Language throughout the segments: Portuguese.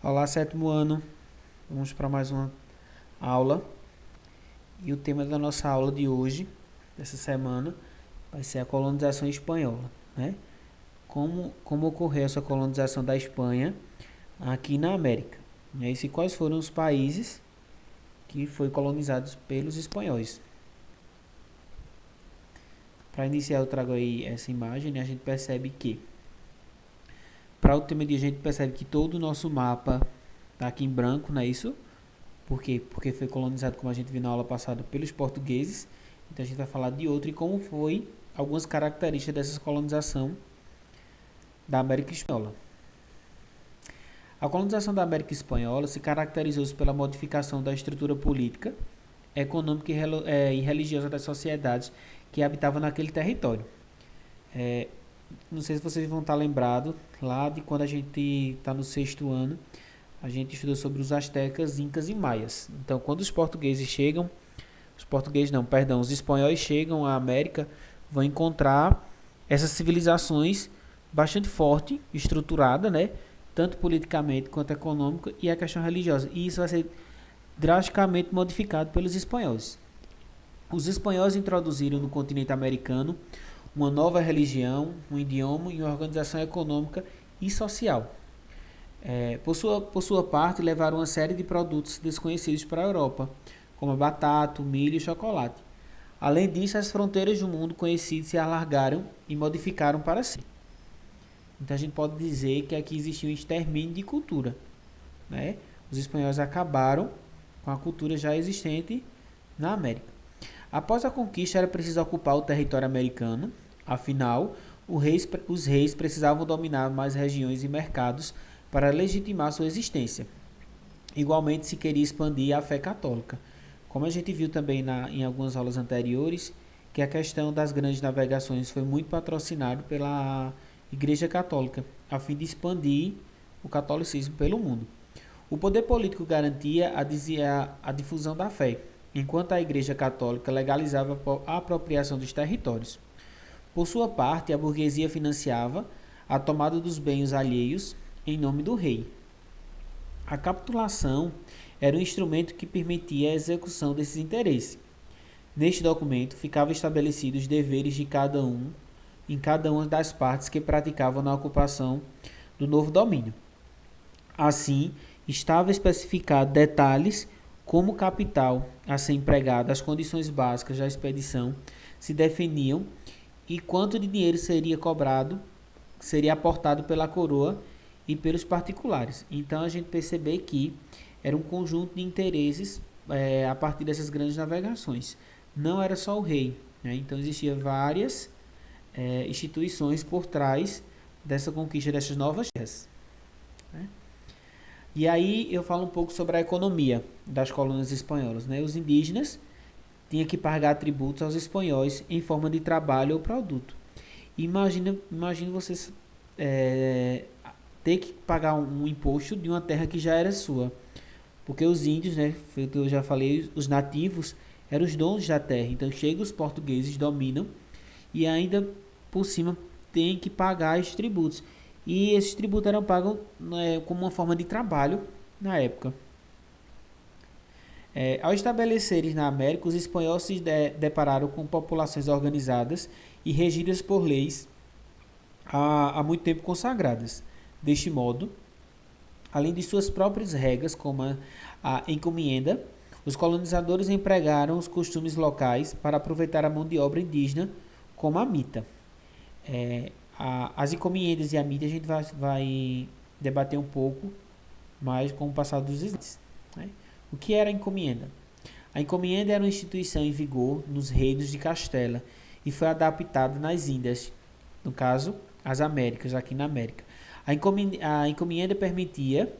Olá, sétimo ano. Vamos para mais uma aula. E o tema da nossa aula de hoje, dessa semana, vai ser a colonização espanhola, né? Como ocorreu essa colonização da Espanha aqui na América, né? E quais foram os países que foram colonizados pelos espanhóis. Para iniciar, eu trago aí essa imagem, né? A gente percebe que, para o tema de hoje, a gente percebe que todo o nosso mapa está aqui em branco, não é isso? Por quê? Porque foi colonizado, como a gente viu na aula passada, pelos portugueses. Então a gente vai falar de outro e como foi algumas características dessa colonização da América Espanhola. A colonização da América Espanhola se caracterizou pela modificação da estrutura política, econômica e religiosa das sociedades que habitavam naquele território. Não sei se vocês vão estar lembrados lá de quando a gente está no sexto ano, a gente estudou sobre os astecas, incas e maias. Então, quando os portugueses chegam, os espanhóis chegam à América, vão encontrar essas civilizações bastante forte, estruturada, né? Tanto politicamente quanto econômica e a questão religiosa. E isso vai ser drasticamente modificado pelos espanhóis. Os espanhóis introduziram no continente americano uma nova religião, um idioma e uma organização econômica e social. Por sua parte, levaram uma série de produtos desconhecidos para a Europa, como a batata, o milho e o chocolate. Além disso, as fronteiras do mundo conhecido se alargaram e modificaram para si. Então a gente pode dizer que aqui existiu um extermínio de cultura, né? Os espanhóis acabaram com a cultura já existente na América. Após a conquista, era preciso ocupar o território americano. Afinal, os reis precisavam dominar mais regiões e mercados para legitimar sua existência. Igualmente, se queria expandir a fé católica. Como a gente viu também em algumas aulas anteriores, que a questão das grandes navegações foi muito patrocinado pela Igreja Católica, a fim de expandir o catolicismo pelo mundo. O poder político garantia a difusão da fé, enquanto a Igreja Católica legalizava a apropriação dos territórios. Por sua parte, a burguesia financiava a tomada dos bens alheios em nome do rei. A capitulação era um instrumento que permitia a execução desses interesses. Neste documento ficavam estabelecidos os deveres de cada um em cada uma das partes que praticavam na ocupação do novo domínio. Assim, estava especificado detalhes como o capital a ser empregado, as condições básicas da expedição se definiam e quanto de dinheiro seria aportado pela coroa e pelos particulares. Então a gente percebe que era um conjunto de interesses a partir dessas grandes navegações. Não era só o rei, né? Então existiam várias instituições por trás dessa conquista dessas novas terras, né? E aí eu falo um pouco sobre a economia das colônias espanholas, né? Os indígenas tinham que pagar tributos aos espanhóis em forma de trabalho ou produto. Imagina vocês ter que pagar um imposto de uma terra que já era sua. Porque os índios, né, eu já falei, os nativos eram os donos da terra. Então chegam os portugueses, dominam e ainda por cima tem que pagar esses tributos. E esses tributos eram pagos como uma forma de trabalho na época. Ao estabelecerem na América, os espanhóis se depararam com populações organizadas e regidas por leis há muito tempo consagradas. Deste modo, além de suas próprias regras, como a encomienda, os colonizadores empregaram os costumes locais para aproveitar a mão de obra indígena, como a mita. As encomiendas e a mita a gente vai debater um pouco mais com o passar dos anos, né? O que era a encomienda? A encomienda era uma instituição em vigor nos reinos de Castela e foi adaptada nas Índias, no caso, as Américas, aqui na América. A encomienda permitia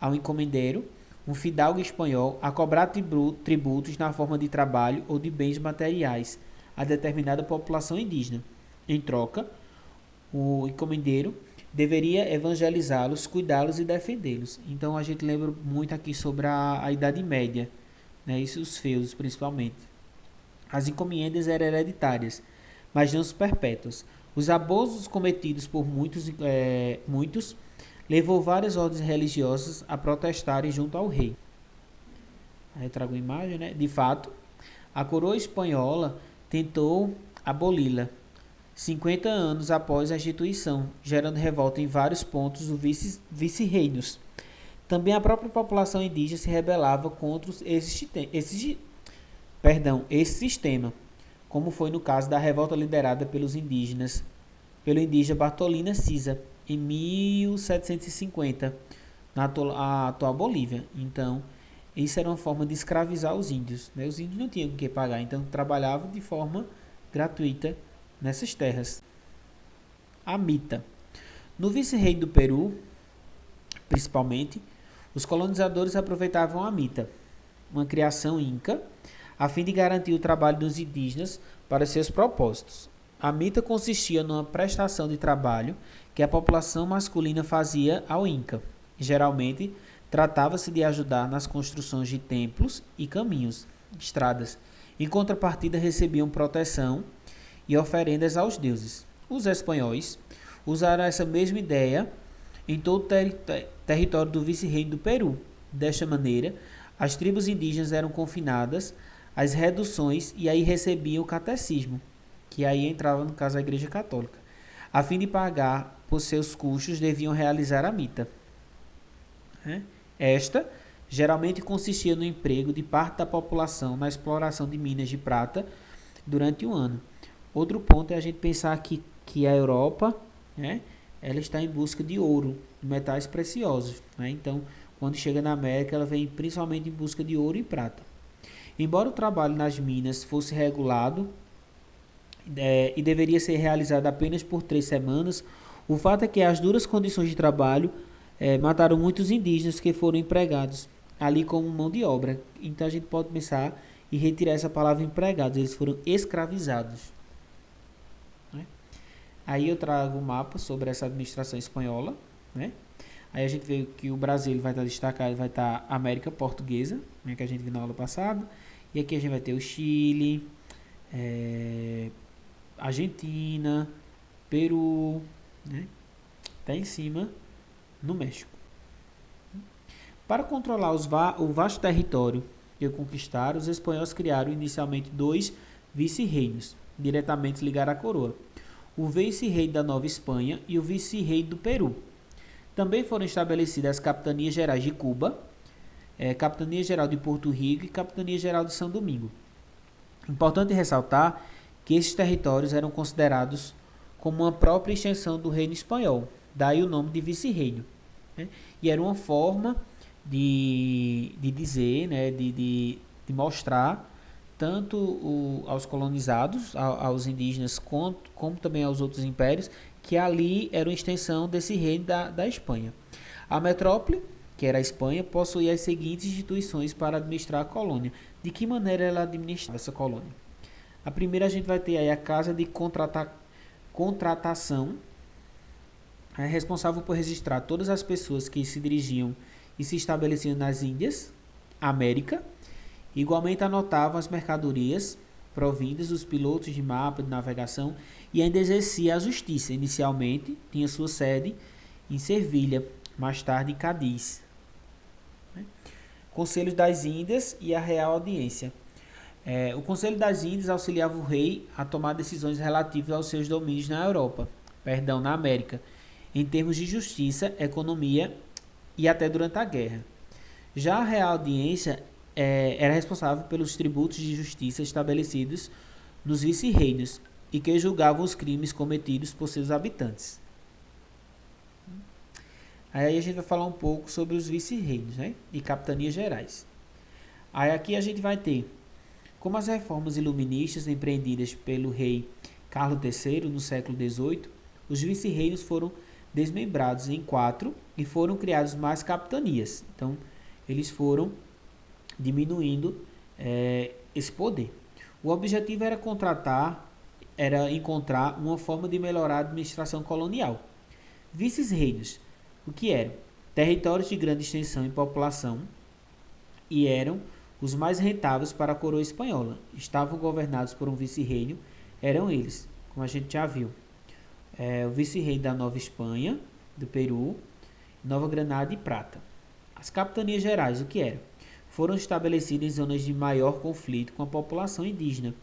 ao encomendeiro, um fidalgo espanhol, a cobrar tributos na forma de trabalho ou de bens materiais a determinada população indígena. Em troca, o encomendeiro deveria evangelizá-los, cuidá-los e defendê-los. Então a gente lembra muito aqui sobre a Idade Média, né? Isso os feudos principalmente. As encomendas eram hereditárias, mas não perpétuas. Os abusos cometidos por muitos levou várias ordens religiosas a protestarem junto ao rei. Aí eu trago uma imagem, né? De fato, a coroa espanhola tentou aboli-la 50 anos após a instituição, gerando revolta em vários pontos dos vice-reinos. Também a própria população indígena se rebelava contra esse sistema, como foi no caso da revolta liderada pelo indígena Bartolina Cisa, em 1750, na atual Bolívia. Então, isso era uma forma de escravizar os índios, né? Os índios não tinham o que pagar, então trabalhavam de forma gratuita nessas terras. A mita. No vice-reino do Peru, principalmente, os colonizadores aproveitavam a mita, uma criação inca, a fim de garantir o trabalho dos indígenas para seus propósitos. A mita consistia numa prestação de trabalho que a população masculina fazia ao inca. Geralmente, tratava-se de ajudar nas construções de templos e caminhos, estradas. Em contrapartida, recebiam proteção e oferendas aos deuses. Os espanhóis usaram essa mesma ideia em todo o território do vice-reino do Peru. Desta maneira, as tribos indígenas eram confinadas às reduções e aí recebiam o catecismo, que aí entrava no caso a Igreja Católica. A fim de pagar por seus custos, deviam realizar a mita. Esta geralmente consistia no emprego de parte da população na exploração de minas de prata durante um ano. Outro ponto é a gente pensar que a Europa, né, ela está em busca de ouro, de metais preciosos. Né? Então, quando chega na América, ela vem principalmente em busca de ouro e prata. Embora o trabalho nas minas fosse regulado e deveria ser realizado apenas por 3 semanas, o fato é que as duras condições de trabalho mataram muitos indígenas que foram empregados ali como mão de obra. Então a gente pode pensar e retirar essa palavra empregados, eles foram escravizados. Né? Aí eu trago um mapa sobre essa administração espanhola. Né? Aí a gente vê que o Brasil vai estar destacado, vai estar a América Portuguesa, né, que a gente viu na aula passada. E aqui a gente vai ter o Chile, Argentina, Peru, né? Tá em cima no México. Para controlar o vasto território que conquistaram, os espanhóis criaram inicialmente 2 vice-reinos, diretamente ligados à coroa. O vice-rei da Nova Espanha e o vice-rei do Peru. Também foram estabelecidas as capitanias gerais de Cuba, Capitania Geral de Porto Rico e Capitania Geral de São Domingo. Importante ressaltar que esses territórios eram considerados como uma própria extensão do reino espanhol, daí o nome de vice-reino. Né? E era uma forma de dizer, né, de mostrar tanto aos colonizados, aos indígenas, como também aos outros impérios, que ali era uma extensão desse reino da Espanha. A metrópole, que era a Espanha, possuía as seguintes instituições para administrar a colônia. De que maneira ela administrava essa colônia? A primeira a gente vai ter aí a Casa de Contratação, responsável por registrar todas as pessoas que se dirigiam e se estabeleciam nas Índias, América. Igualmente anotavam as mercadorias provindas dos pilotos de mapa de navegação e ainda exercia a justiça. Inicialmente tinha sua sede em Sevilha, mais tarde em Cádiz. Conselhos das Índias e a Real Audiência. O Conselho das Índias auxiliava o rei a tomar decisões relativas aos seus domínios na América, em termos de justiça, economia e até durante a guerra. Já a Real Audiência era responsável pelos tributos de justiça estabelecidos nos vice-reinos e que julgavam os crimes cometidos por seus habitantes. Aí a gente vai falar um pouco sobre os vice-reinos, né, e capitanias gerais. Aí aqui a gente vai ter como as reformas iluministas empreendidas pelo rei Carlos III no século XVIII, os vice-reinos foram desmembrados em 4 e foram criados mais capitanias. Então, eles foram diminuindo esse poder. O objetivo era encontrar uma forma de melhorar a administração colonial. Vice-reinos, o que eram? Territórios de grande extensão e população, e eram os mais rentáveis para a coroa espanhola. Estavam governados por um vice-reino, eram eles, como a gente já viu. O vice-rei da Nova Espanha, do Peru, Nova Granada e Prata. As capitanias gerais, o que era? Foram estabelecidas em zonas de maior conflito com a população indígena,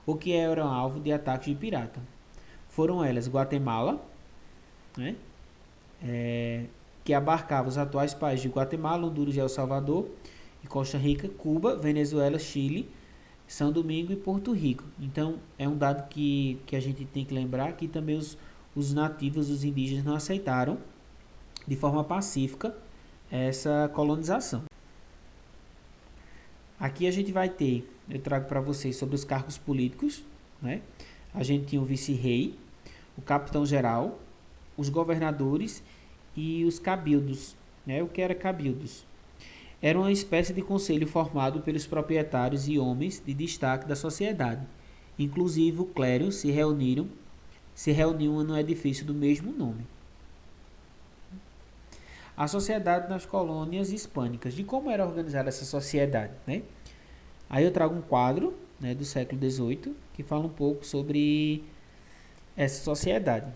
ou que eram alvo de ataques de pirata. Foram elas Guatemala, né, que abarcava os atuais países de Guatemala, Honduras e El Salvador, e Costa Rica, Cuba, Venezuela, Chile, São Domingo e Porto Rico. Então, é um dado que a gente tem que lembrar que também os nativos, os indígenas, não aceitaram de forma pacífica essa colonização. Aqui a gente vai ter, eu trago para vocês sobre os cargos políticos, né? A gente tinha o vice-rei, o capitão-geral, os governadores e os cabildos, né? O que era cabildos? Era uma espécie de conselho formado pelos proprietários e homens de destaque da sociedade. Inclusive o clero se reuniam no edifício do mesmo nome. A sociedade nas colônias hispânicas, de como era organizada essa sociedade, né? Aí eu trago um quadro, né, do século XVIII que fala um pouco sobre essa sociedade.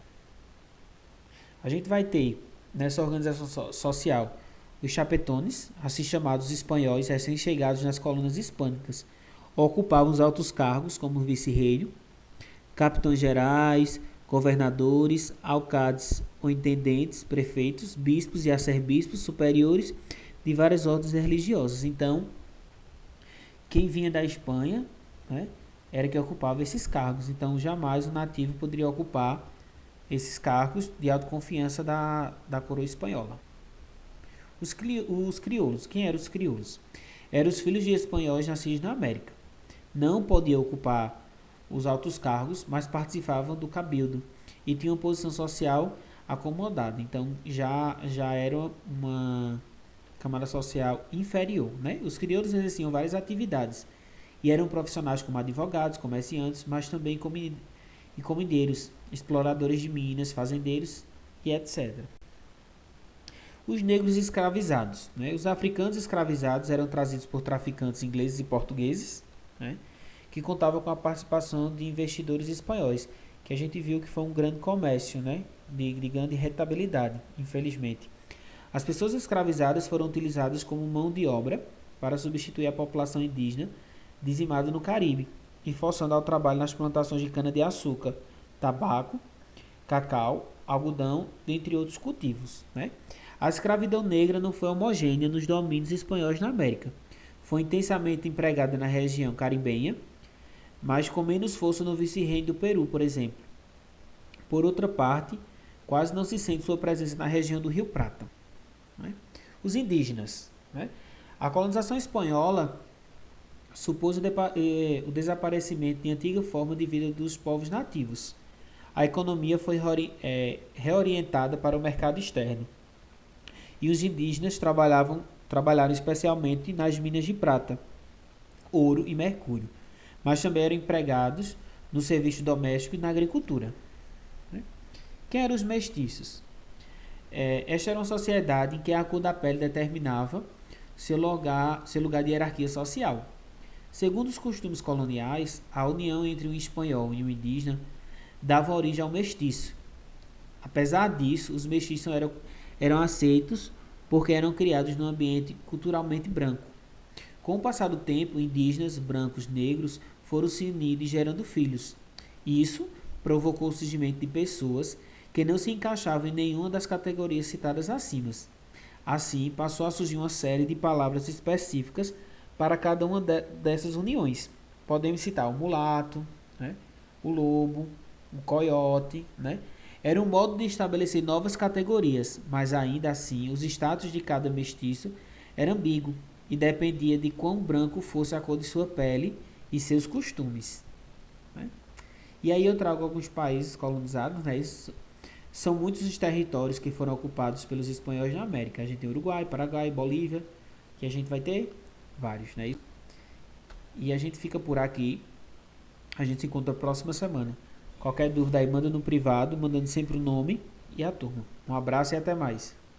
A gente vai ter nessa organização social os chapetones, assim chamados espanhóis recém-chegados nas colônias hispânicas, ocupavam os altos cargos como vice-rei, capitães gerais, governadores, alcades ou intendentes, prefeitos, bispos e arcebispos superiores de várias ordens religiosas. Então, quem vinha da Espanha, né, era que ocupava esses cargos. Então, jamais o nativo poderia ocupar esses cargos de alta confiança da coroa espanhola. Os crioulos. Quem eram os crioulos? Eram os filhos de espanhóis nascidos na América. Não podiam ocupar os altos cargos, mas participavam do cabildo e tinham posição social acomodada. Então, já era uma camada social inferior, né? Os crioulos exerciam várias atividades e eram profissionais como advogados, comerciantes, mas também encomendeiros, exploradores de minas, fazendeiros e etc. Os negros escravizados, né? Os africanos escravizados eram trazidos por traficantes ingleses e portugueses, né, que contavam com a participação de investidores espanhóis, que a gente viu que foi um grande comércio, né, de grande rentabilidade, infelizmente. As pessoas escravizadas foram utilizadas como mão de obra para substituir a população indígena dizimada no Caribe e forçando ao trabalho nas plantações de cana-de-açúcar, tabaco, cacau, algodão, dentre outros cultivos, né? A escravidão negra não foi homogênea nos domínios espanhóis na América. Foi intensamente empregada na região caribenha, mas com menos força no vice-reino do Peru, por exemplo. Por outra parte, quase não se sente sua presença na região do Rio Prata, né? Os indígenas, né? A colonização espanhola supôs o desaparecimento de antiga forma de vida dos povos nativos. A economia foi reorientada para o mercado externo. E os indígenas trabalharam especialmente nas minas de prata, ouro e mercúrio, mas também eram empregados no serviço doméstico e na agricultura, né? Quem eram os mestiços? Esta era uma sociedade em que a cor da pele determinava seu lugar de hierarquia social. Segundo os costumes coloniais, a união entre um espanhol e um indígena dava origem ao mestiço. Apesar disso, os mestiços eram aceitos porque eram criados num ambiente culturalmente branco. Com o passar do tempo, indígenas, brancos, negros foram se unindo e gerando filhos. Isso provocou o surgimento de pessoas que não se encaixavam em nenhuma das categorias citadas acima. Assim, passou a surgir uma série de palavras específicas para cada uma dessas uniões. Podemos citar o mulato, né, o lobo, o coiote, né? Era um modo de estabelecer novas categorias, mas ainda assim os status de cada mestiço era ambíguo e dependia de quão branco fosse a cor de sua pele e seus costumes, né? E aí eu trago alguns países colonizados, né? São muitos os territórios que foram ocupados pelos espanhóis na América. A gente tem Uruguai, Paraguai, Bolívia, que a gente vai ter vários, né? E a gente fica por aqui. A gente se encontra na próxima semana. Qualquer dúvida aí, manda no privado, mandando sempre o nome e a turma. Um abraço e até mais.